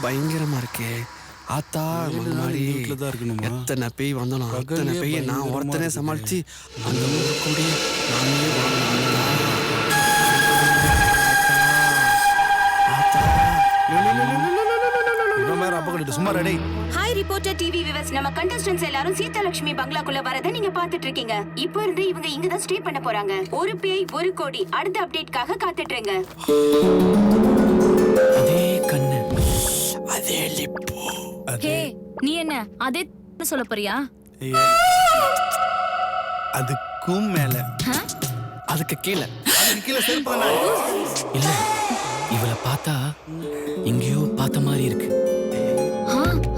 பயங்கரமா இருக்கே. ஆத்தா முன்னாடி எத்தனை பேய் வந்தாலும் அத்தனை பேயை நான் ஒருத்தனே சமாளிச்சு அந்த ஊர் கூடி நானே ஹாய் ரிப்போர்ட்டர் டிவி வியூவர்ஸ், நம்ம கண்டஸ்டன்ட்ஸ் எல்லாரும் சீதாலட்சுமி பங்களாக்குள்ள வரதை நீங்க பாத்துட்டு இருக்கீங்க. இப்போ இருந்து இவங்க இங்க தான் ஸ்டே பண்ண போறாங்க. ஒரு பேய் ஒரு கோடி அடுத்த அப்டேட்காக காத்துட்டு இருங்க. அதே கண்ணு அதே லிப்பு. ஹே, நீ என்ன அதே சொல்ல போறியா? அதுக்கும் மேல அதுக்கு கீழே செருப்பானா இல்ல. இவளை பார்த்தா எங்கேயோ பார்த்த மாதிரி இருக்கு.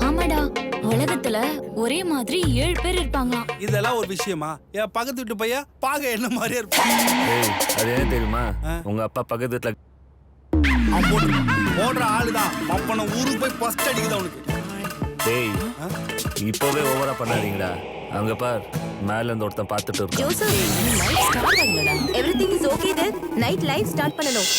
ஆமாடா, உலகத்துல ஒரே மாதிரி 7 பேர் இருப்பாங்களாம். இதெல்லாம் ஒரு விஷயமா? என் பக்கத்து வீட்டு பையன் பாக்க என்ன மாதிரியே இருப்பான். அது என்ன தெரியுமா? உங்க அப்பா பக்கத்து வீட்டுல போடுற ஆளுதான் அப்பன ஊருக்கு போய் ஃபர்ஸ்ட் அடிக்குது அவனுக்கு. டேய், இப்போவே ஓவரா பண்ணாதீங்கடா. அங்க பார், மேல இருந்து ஒருத்தன் பார்த்துட்டு இருக்கான். ஜோசப், நைட் ஸ்டார்ட் பண்ணலடா. Everything is okay then. Night live start பண்ணனும்.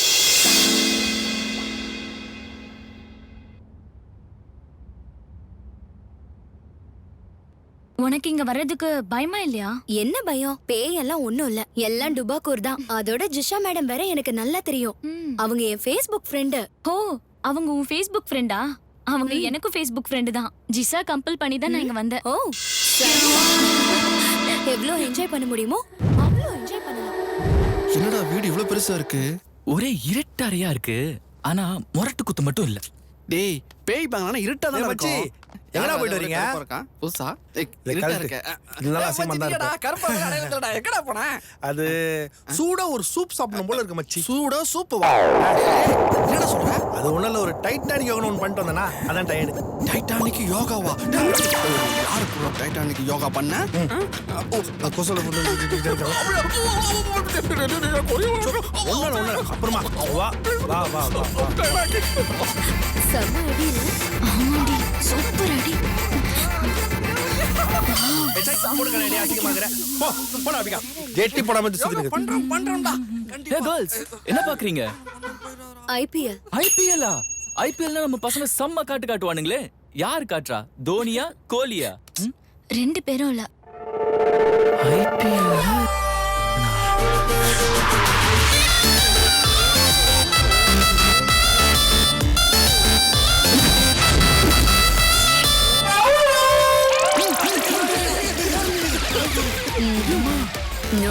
உனக்கு இங்க வர்றதுக்கு பயமா இல்லையா? என்ன பயம்? பேய் எல்லாம் ஒண்ணும் இல்ல. எல்லாம் டுபாக்கூர் தான். அதோட ஜிஷா மேடம் வேற எனக்கு நல்லா தெரியும். அவங்க என் ஃபேஸ்புக் ஃப்ரெண்ட். ஓ, அவங்க உன் ஃபேஸ்புக் ஃப்ரெண்டா? அவங்க எனக்கும் ஃபேஸ்புக் ஃப்ரெண்ட் தான். ஜிஷா கம்பல் பண்ணி தான் நான் இங்க வந்தேன். ஓ, எவ்வளவு என்ஜாய் பண்ண முடியுமோ அவ்வளவு என்ஜாய் பண்ணலாம். என்னடா வீடு இவ்வளவு பெருசா இருக்கு? ஒரே இருட்டறையா இருக்கு. ஆனா முரட்டு குத்து மட்டும் இல்ல. டேய், பேய் பாங்கனா இருட்டா தான் மச்சி, எங்கடா போயிட்டு வரீங்க? புதுசா இருட்டா இருக்கு. இதெல்லாம் அசிங்கமா தான் இருக்கு. கருப்பா அடையலடா. எங்கடா போற? அது சூடா ஒரு சூப் சாப்பிடணும் போல இருக்கு மச்சி. சூடா சூப் வா. என்னடா சொல்ற? அது ஒண்ணு ஒரு டைட்டானிக் யோகா ஒன்னு பண்ணிட்டு வந்தனா, அதான் டயர்ட். டைட்டானிக் யோகாவா? யாருக்கு டைட்டானிக் யோகா பண்ண? ஓ, கோசல ஒண்ணு அப்புறமா வா வா வா வா. செம்ம அடி. ஆமாடி, சூப்பர் அடி. ஏ கேர்ள்ஸ், என்ன பாக்குறீங்க? ஐபிஎல். ஐபிஎல்லா? ஐபிஎல்னா நம்ம பசங்க செம்ம காட்டு காட்டுவானுங்களே. யார் காட்டுறா? தோனியா கோலியா? 2 பேரும் இல்ல. ஐபிஎல்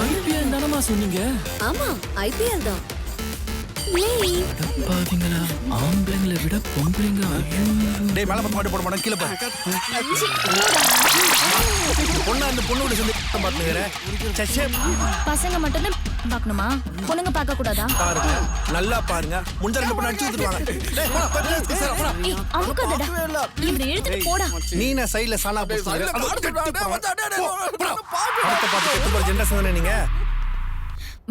ஐபிஎல் தானமா சொன்னீங்க? ஆமா, ஐபிஎல் தான். பாத்தீங்களா, ஆம்பளைங்களை விட பொம்பளைங்க. டேய், மேல பத்து மாட்டு போட மாட்டேன், கீழே பாரு. பொண்ணு அந்த பொண்ணோட சேர்ந்து பாத்துக்கிறேன். பசங்க மட்டும் தான் பார்க்கணுமா? பொண்ணுங்க பார்க்க கூடாதா? பாருங்க, நல்லா பாருங்க. முன்ன 2 பொண்ணு அடிச்சு ஊத்துவாங்க. டேய், போடா, போடா. ஏய், அமுக்காதடா. இவனை எடுத்துட்டு போடா. நீ நான் சைடுல சானா போடுறீங்க. அடுத்த பாட்டு கெட்டு போற ஜெனரேஷன் தானே நீங்க.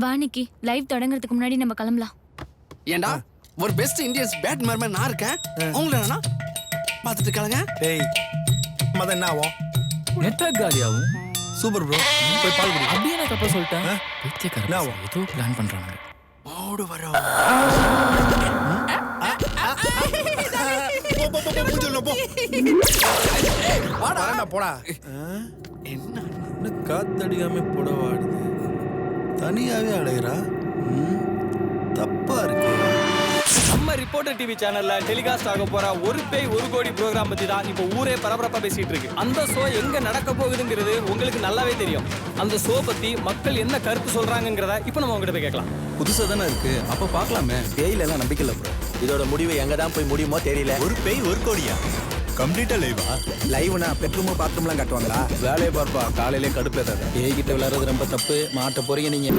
வாணிக்கு லைவ் தொடங்குறதுக்கு முன்னாடி நம்ம கிளம்பலாம். ஏண்டா, ஒரு பெஸ்ட் இந்தியன்ஸ் பேட்மேன் மாதிரி நான் இருக்கேன். அவங்கள என்னன்னா பார்த்துட்டு இருக்காங்க. டேய், மத என்ன ஆகும்? நெட்வொர்க் காலியாகும். சூப்பர் ப்ரோ, போய் பால் குடி. அப்படியே நான் தப்பா சொல்லிட்டேன். என்ன பைத்தியக்காரன் ஆகும்? ஏதோ பிளான் பண்றாங்க. ஓடு வரோம். போடா. என்ன காத்தடிக்காம புடவாடுது, தனியாவே அலைகிறா. தப்பா இருக்கு. நம்ம ரிப்போர்ட்டர் டிவி சேனல்ல டெலிகாஸ்ட் ஆக போற ஒரு பேய் ஒரு கோடி ப்ரோகிராம் பத்தி தான் இப்போ ஊரே பரபரப்பா பேசிட்டு இருக்கு. அந்த ஷோ எங்க நடக்க போகுதுங்கிறது உங்களுக்கு நல்லாவே தெரியும். அந்த ஷோ பத்தி மக்கள் என்ன கருத்து சொல்றாங்கிறத இப்போ நம்ம உங்ககிட்ட போய் கேட்கலாம். புதுசா தானே இருக்கு, அப்ப பாக்கலாமே. பேயில எல்லாம் நம்பிக்கை இல்ல ப்ரோ. இதோட முடிவு எங்க தான் போய் முடியுமோ தெரியல. ஒரு பேய் ஒரு கோடியா? கம்ப்ளீட்டா லைவா? லைவ்னா பெட்ரூம் பாத்ரூம்லாம் காட்டுவாங்களா? வேலையை பார்ப்பா, காலையிலே கடுப்புல தான். பேய் கிட்ட விளையாடுறது ரொம்ப தப்பு. மாட்ட போறீங்க நீங்க.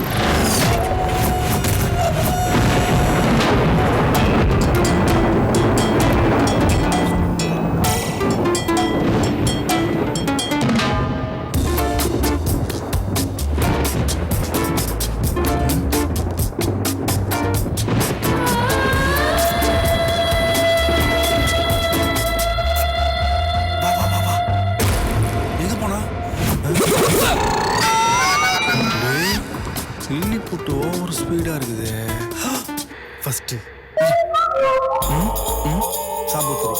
கிள்ளி போட்டு ஓவர் ஸ்பீடா இருக்குது. ஃபர்ஸ்ட் சாபுத்திரி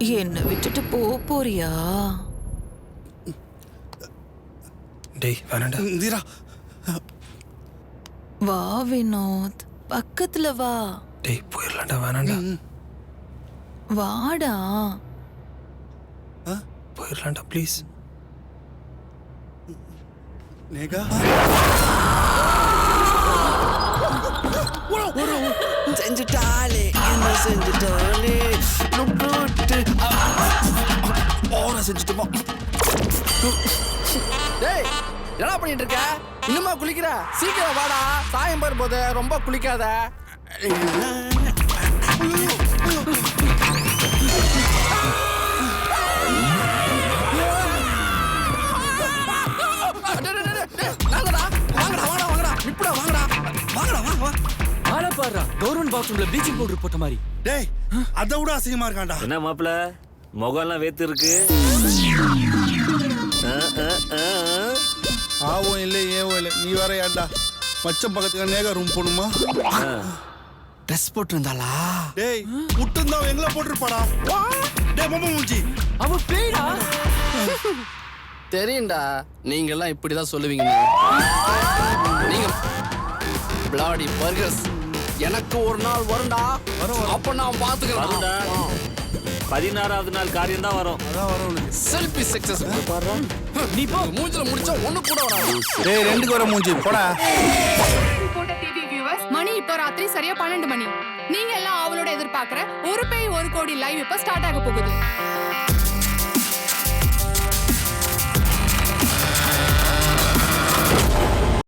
என்ன விட்டுட்டு போறியா? டேய் வேணாண்டா. தீரா வா வினோத், பக்கத்துல வா. டேய் போயிடலாம்டா வேணாண்டா. வாடா. போயிடலாம்டா ப்ளீஸ். நேகா செஞ்சுட்டாலே என்ன செஞ்சுட்டாலே ஓர செஞ்சுட்டுமா. டேய் என்ன பண்ணிட்டு இருக்க? இன்னுமா குளிக்கிற? சீக்கிரம் வாடா, சாயம் பாரு போது ரொம்ப குளிக்காத. கவர்மெண்ட் பாத்ரூம்ல ப்ளீச்சிங் பவுடர் போட்ட மாதிரி. டேய் அதை விட அசிங்கமா இருக்கான்டா. என்ன மாப்பிள முகம்லாம் வேத்து இருக்கு. ஆவும் இல்லை ஏவும் இல்லை, நீ வேற ஏன்டா மச்சம் பக்கத்துக்கு நேகா ரூம் போடுமா? ட்ரெஸ் போட்டிருந்தாளா? டேய் முட்டுந்தா எங்களை போட்டிருப்பாடா. டேய் மாமா மூஞ்சி அவ பேடா. தெரியும்டா, நீங்க எல்லாம் இப்படிதான் சொல்லுவீங்க. நீங்க பிளாடி பர்கர்ஸ். எனக்கு ஒரு நாள் வரும்டா, அப்ப நான் பாத்துக்கிறேன். 16வது நாள் காரியம் தான் வரும். செல்ஃபி சக்சஸ் பாரு. நீ போ, மூஞ்சில முடிச்சா ஒண்ணு கூட வராது. டேய் ரெண்டுக்கு வர மூஞ்சி போடா. டிவி வியூவர்ஸ், மணி இப்போ ராத்திரி சரியா 12 மணி. நீங்க எல்லாம் அவளோட எதிர்பார்க்கிற ஒரு பேய் ஒரு கோடி லைவ் இப்ப ஸ்டார்ட் ஆக போகுது.